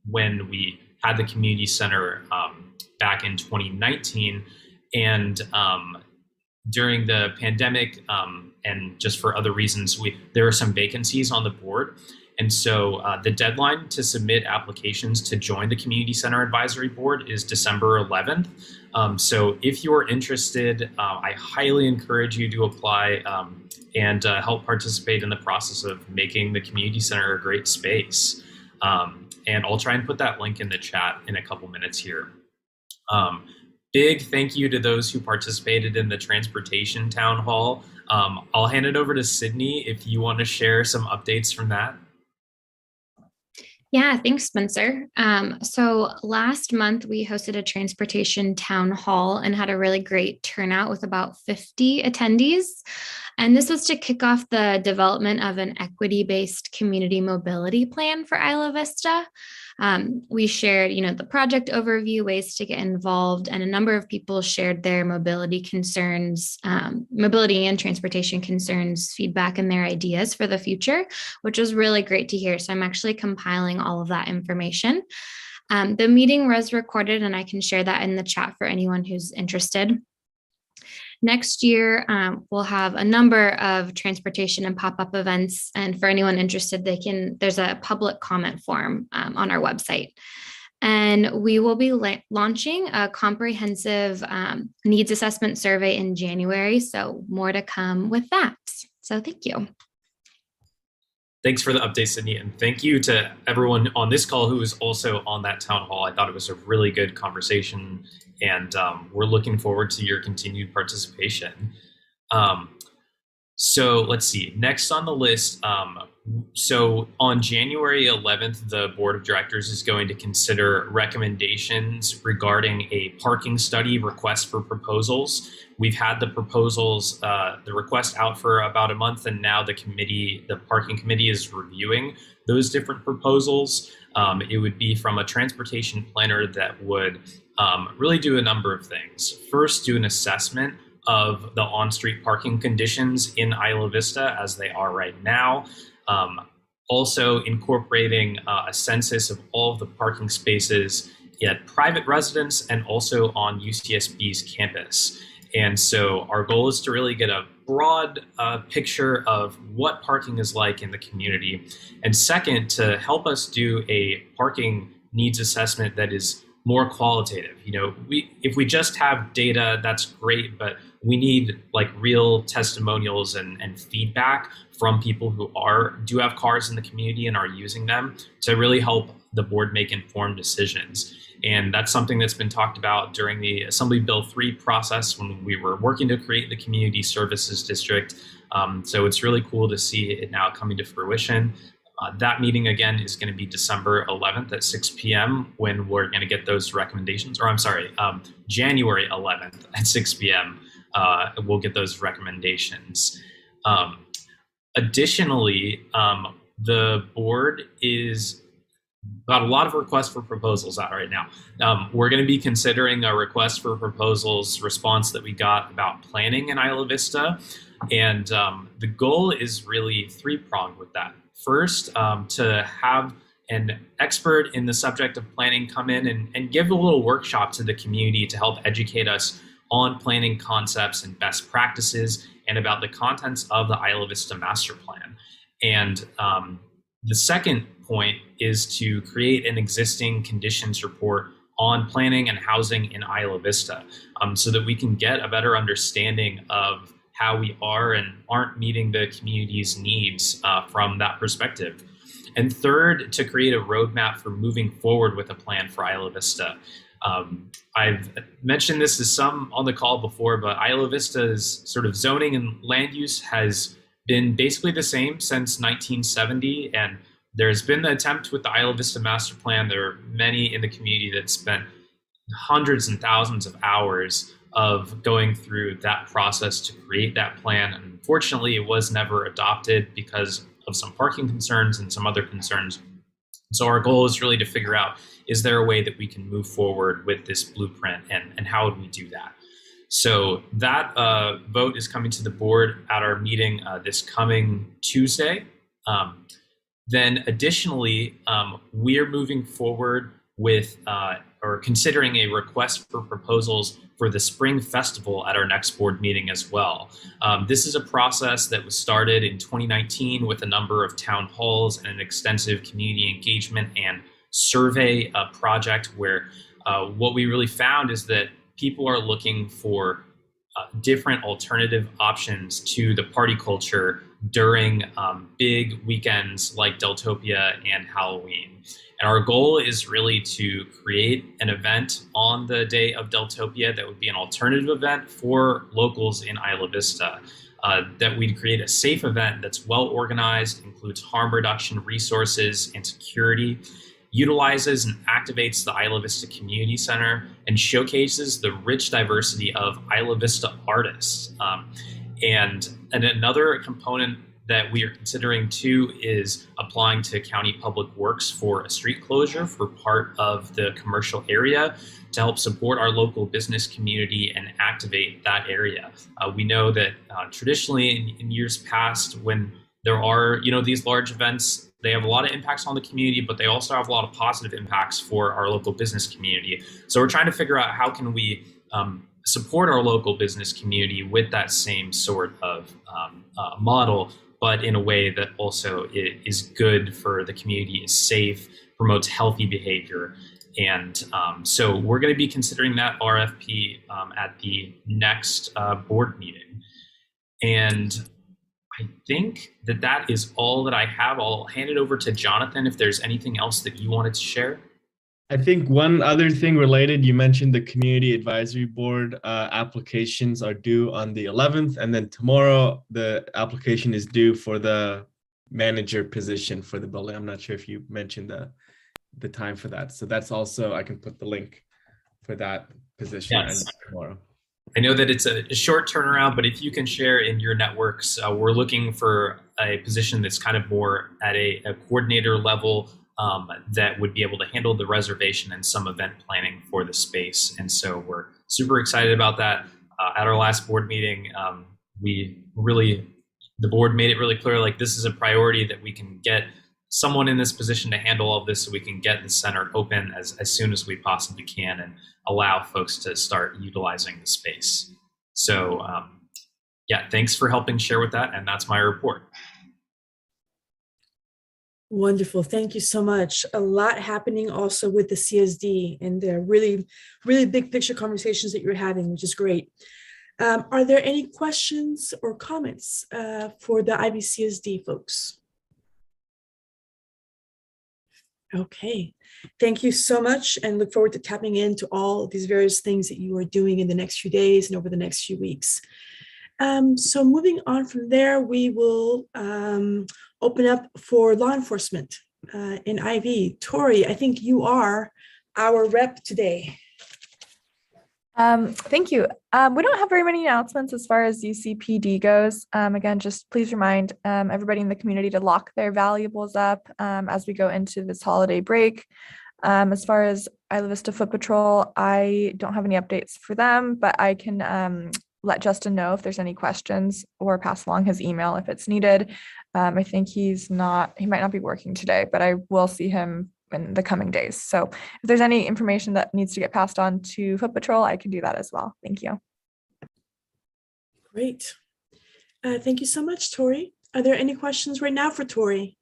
when we had the community center back in 2019. And during the pandemic and just for other reasons, there are some vacancies on the board. And so the deadline to submit applications to join the Community Center Advisory Board is December 11th. So if you're interested, I highly encourage you to apply and help participate in the process of making the community center a great space. And I'll try and put that link in the chat in a couple minutes here. Big thank you to those who participated in the transportation town hall. I'll hand it over to Sydney if you want to share some updates from that. Yeah, thanks, Spencer. So last month we hosted a transportation town hall and had a really great turnout with about 50 attendees. And this was to kick off the development of an equity-based community mobility plan for Isla Vista. We shared, the project overview, ways to get involved, and a number of people shared their mobility concerns, mobility and transportation concerns, feedback, and their ideas for the future, which was really great to hear. So I'm actually compiling all of that information. The meeting was recorded, and I can share that in the chat for anyone who's interested. Next year, we'll have a number of transportation and pop-up events. And for anyone interested, there's a public comment form on our website. And we will be launching a comprehensive needs assessment survey in January. So more to come with that. So thank you. Thanks for the update, Sydney, and thank you to everyone on this call who was also on that town hall. I thought it was a really good conversation, and we're looking forward to your continued participation. So let's see, next on the list, so on January 11th, the Board of Directors is going to consider recommendations regarding a parking study request for proposals. We've had the proposals, the request out for about a month, and now the parking committee is reviewing those different proposals. It would be from a transportation planner that would really do a number of things. First, do an assessment of the on-street parking conditions in Isla Vista as they are right now. Also incorporating a census of all of the parking spaces at private residence and also on UCSB's campus. And so our goal is to really get a broad picture of what parking is like in the community. And second, to help us do a parking needs assessment that is more qualitative. If we just have data, that's great, but we need like real testimonials and feedback from people who do have cars in the community and are using them to really help the board make informed decisions. And that's something that's been talked about during the Assembly Bill 3 process when we were working to create the Community Services District. So it's really cool to see it now coming to fruition. That meeting again is going to be December 11th at 6 p.m. when we're going to get those recommendations, or I'm sorry, January 11th at 6 p.m. We'll get those recommendations. Additionally, the board is got a lot of requests for proposals out right now. We're going to be considering a request for proposals response that we got about planning in Isla Vista. And the goal is really three-pronged with that. First, to have an expert in the subject of planning come in and give a little workshop to the community to help educate us on planning concepts and best practices and about the contents of the Isla Vista Master Plan. And the second point is to create an existing conditions report on planning and housing in Isla Vista so that we can get a better understanding of how we are and aren't meeting the community's needs from that perspective. And third, to create a roadmap for moving forward with a plan for Isla Vista. I've mentioned this to some on the call before, but Isla Vista's sort of zoning and land use has been basically the same since 1970. And there's been the attempt with the Isla Vista Master Plan. There are many in the community that spent hundreds and thousands of hours of going through that process to create that plan. And unfortunately, it was never adopted because of some parking concerns and some other concerns. So our goal is really to figure out, is there a way that we can move forward with this blueprint and how would we do that? So that vote is coming to the board at our meeting this coming Tuesday. Then additionally, we're moving forward with or considering a request for proposals for the Spring Festival at our next board meeting as well. This is a process that was started in 2019 with a number of town halls and an extensive community engagement and survey project where what we really found is that people are looking for different alternative options to the party culture during big weekends like Deltopia and Halloween. And our goal is really to create an event on the day of Deltopia that would be an alternative event for locals in Isla Vista, that we'd create a safe event that's well organized, includes harm reduction resources and security, utilizes and activates the Isla Vista Community Center, and showcases the rich diversity of Isla Vista artists. And another component that we are considering too is applying to County Public Works for a street closure for part of the commercial area to help support our local business community and activate that area. We know that traditionally in years past, when there are these large events, they have a lot of impacts on the community, but they also have a lot of positive impacts for our local business community. So we're trying to figure out how can we support our local business community with that same sort of model, but in a way that also is good for the community, is safe, promotes healthy behavior. And so we're going to be considering that RFP at the next board meeting. And I think that is all that I have. I'll hand it over to Jonathan if there's anything else that you wanted to share. I think one other thing related, you mentioned the Community Advisory Board applications are due on the 11th, and then tomorrow the application is due for the manager position for the building. I'm not sure if you mentioned the time for that. So that's also, I can put the link for that position tomorrow. I know that it's a short turnaround, but if you can share in your networks, we're looking for a position that's kind of more at a coordinator level that would be able to handle the reservation and some event planning for the space. And so we're super excited about that. At our last board meeting, the board made it really clear, like this is a priority that we can get someone in this position to handle all of this so we can get the center open as soon as we possibly can and allow folks to start utilizing the space. So yeah, thanks for helping share with that. And that's my report. Wonderful. Thank you so much. A lot happening also with the CSD and the really, really big picture conversations that you're having, which is great. Are there any questions or comments for the IVCSD folks? Okay, thank you so much, and look forward to tapping into all these various things that you are doing in the next few days and over the next few weeks. So moving on from there, we will open up for law enforcement in IV. Tori, I think you are our rep today. Thank you. We don't have very many announcements as far as UCPD goes. Again, just please remind everybody in the community to lock their valuables up as we go into this holiday break. As far as Isla Vista Foot Patrol, I don't have any updates for them, but I can let Justin know if there's any questions or pass along his email if it's needed. I think he might not be working today, but I will see him in the coming days. So if there's any information that needs to get passed on to Foot Patrol, I can do that as well. Thank you. Great. Thank you so much, Tori. Are there any questions right now for Tori?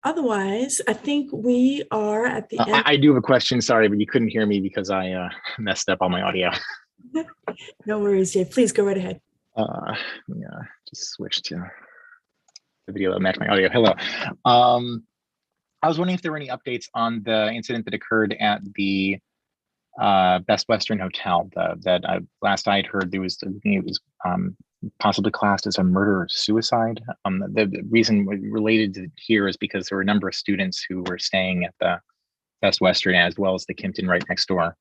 Otherwise, I think we are at the end. I do have a question, sorry, but you couldn't hear me because I messed up on my audio. No worries, Jay. Please go right ahead. Yeah, just switch to the video that match my audio. Hello. I was wondering if there were any updates on the incident that occurred at the Best Western Hotel. Last I had heard, it was possibly classed as a murder-suicide. The reason related to here is because there were a number of students who were staying at the Best Western as well as the Kimpton right next door.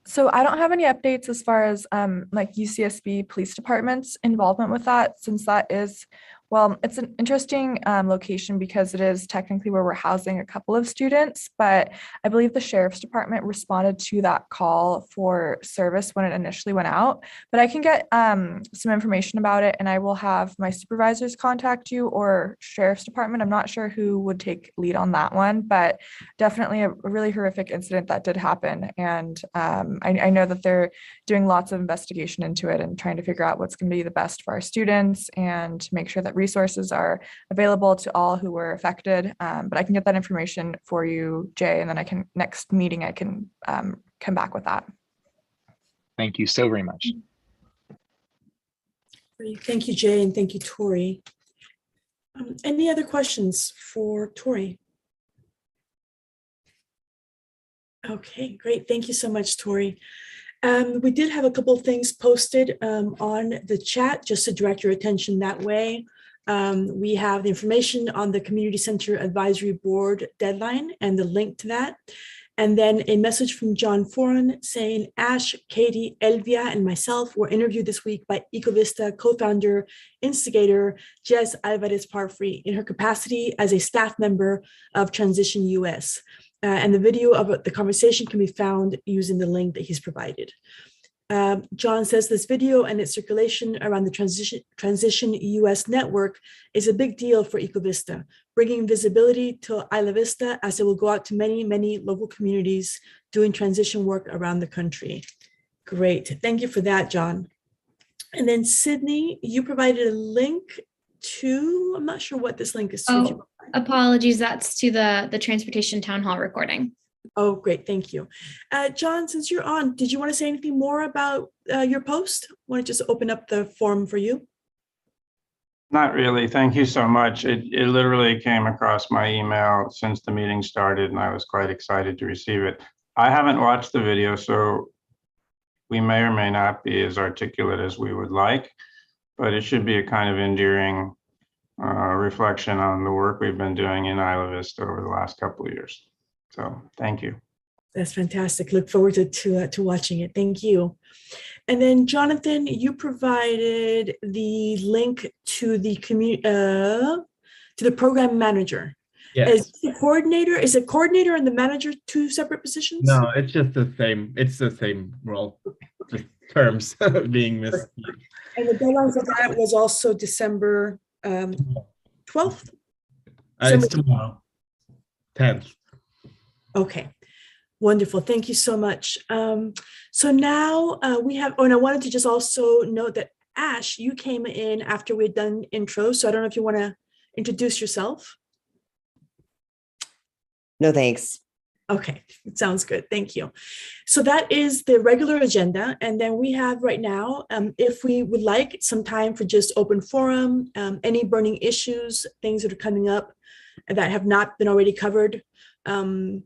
So I don't have any updates as far as like UCSB Police Department's involvement with that, since that is, well, it's an interesting location because it is technically where we're housing a couple of students, but I believe the Sheriff's Department responded to that call for service when it initially went out. But I can get some information about it, and I will have my supervisors contact you or Sheriff's Department. I'm not sure who would take lead on that one, but definitely a really horrific incident that did happen. And I know that they're doing lots of investigation into it and trying to figure out what's going to be the best for our students and make sure that resources are available to all who were affected. But I can get that information for you, Jay, and then next meeting, I can come back with that. Thank you so very much. Great. Thank you, Jay, and thank you, Tori. Any other questions for Tori? Okay, great. Thank you so much, Tori. We did have a couple of things posted on the chat just to direct your attention that way. We have the information on the Community Center Advisory Board deadline and the link to that. And then a message from John Foran saying, Ash, Katie, Elvia, and myself were interviewed this week by Ecovista co-founder, instigator, Jess Alvarez-Parfrey in her capacity as a staff member of Transition US. And the video of the conversation can be found using the link that he's provided. John says this video and its circulation around the Transition US network is a big deal for Ecovista, bringing visibility to Isla Vista as it will go out to many, many local communities doing transition work around the country. Great, thank you for that, John. And then Sydney, you provided a link to, I'm not sure what this link is to. Oh, apologies, that's to the Transportation Town Hall recording. Oh, great. Thank you. John, since you're on, did you want to say anything more about your post? Want to just open up the forum for you? Not really. Thank you so much. It literally came across my email since the meeting started, and I was quite excited to receive it. I haven't watched the video, so we may or may not be as articulate as we would like, but it should be a kind of endearing reflection on the work we've been doing in Isla Vista over the last couple of years. So thank you. That's fantastic. Look forward to watching it. Thank you. And then Jonathan, you provided the link to the program manager. Yes. Is the coordinator, is the coordinator and the manager two separate positions? No, it's just the same. It's the same role, just terms being missed. And the deadline for that was also December 12th? It's tomorrow, 10th. Okay, wonderful. Thank you so much. So now we have, and I wanted to just also note that Ash, you came in after we had done intros. So I don't know if you want to introduce yourself. No, thanks. Okay, sounds good. Thank you. So that is the regular agenda. And then we have right now, if we would like some time for just open forum, any burning issues, things that are coming up that have not been already covered. One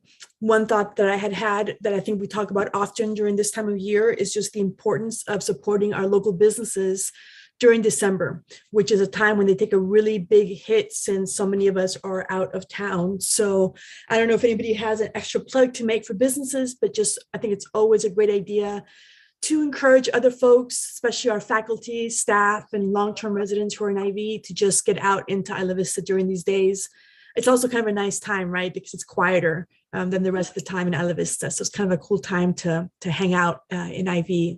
thought that I had that I think we talk about often during this time of year is just the importance of supporting our local businesses during December, which is a time when they take a really big hit since so many of us are out of town. So I don't know if anybody has an extra plug to make for businesses, but just I think it's always a great idea to encourage other folks, especially our faculty, staff, and long-term residents who are in IV to just get out into Isla Vista during these days. It's also kind of a nice time, right? Because it's quieter than the rest of the time in Isla Vista. So it's kind of a cool time to hang out in IV.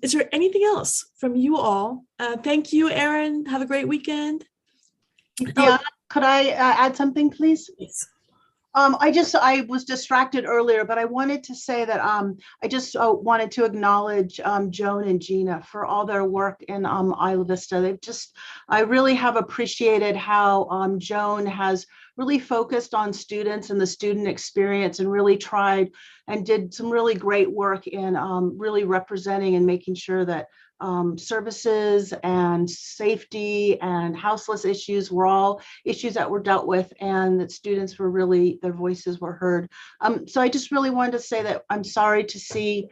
Is there anything else from you all? Thank you, Erin. Have a great weekend. Yeah, could I add something, please? Yes. I was distracted earlier, but I wanted to say that I just wanted to acknowledge Joan and Gina for all their work in Isla Vista. I really have appreciated how Joan has really focused on students and the student experience and really tried and did some really great work in really representing and making sure that services and safety and houseless issues were all issues that were dealt with, and that students were really, their voices were heard. So I just really wanted to say that I'm sorry to see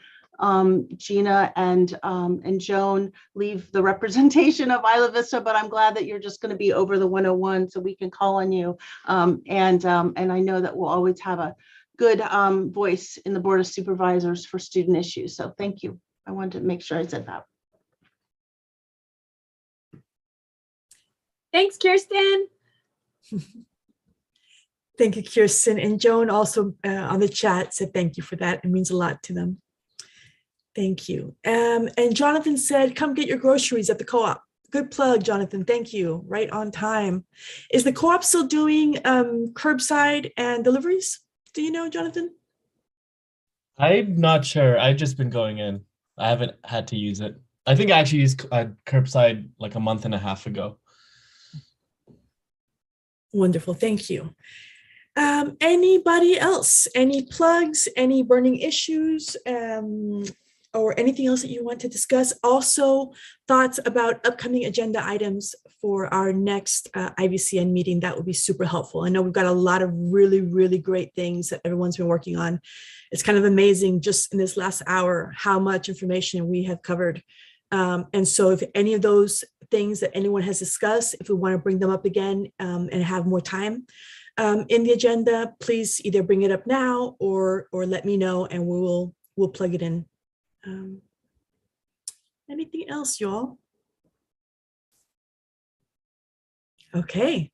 Gina and Joan leave the representation of Isla Vista, but I'm glad that you're just going to be over the 101 so we can call on you. And I know that we'll always have a good voice in the Board of Supervisors for student issues. So thank you. I wanted to make sure I said that. Thanks, Kirsten. Thank you, Kirsten. And Joan also on the chat said thank you for that. It means a lot to them. Thank you. And Jonathan said, come get your groceries at the co-op. Good plug, Jonathan. Thank you. Right on time. Is the co-op still doing curbside and deliveries? Do you know, Jonathan? I'm not sure. I've just been going in. I haven't had to use it. I think I actually used curbside like a month and a half ago. Wonderful. Thank you. Anybody else? Any plugs? Any burning issues? Or anything else that you want to discuss? Also, thoughts about upcoming agenda items for our next Ivcn meeting. That would be super helpful. I know we've got a lot of really, really great things that everyone's been working on. It's kind of amazing just in this last hour how much information we have covered. And so if any of those things that anyone has discussed, if we want to bring them up again and have more time in the agenda, please either bring it up now or let me know and we'll plug it in. Anything else, y'all? Okay.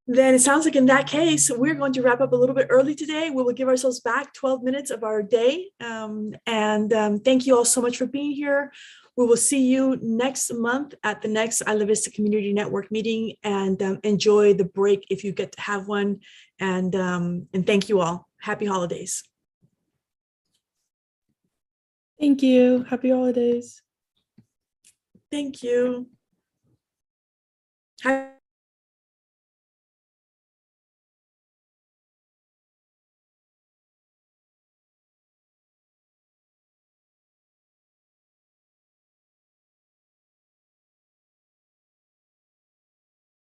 Then it sounds like in that case, we're going to wrap up a little bit early today. We will give ourselves back 12 minutes of our day. Thank you all so much for being here. We will see you next month at the next Isla Vista Community Network meeting, and enjoy the break if you get to have one. And thank you all. Happy holidays. Thank you. Happy holidays. Thank you.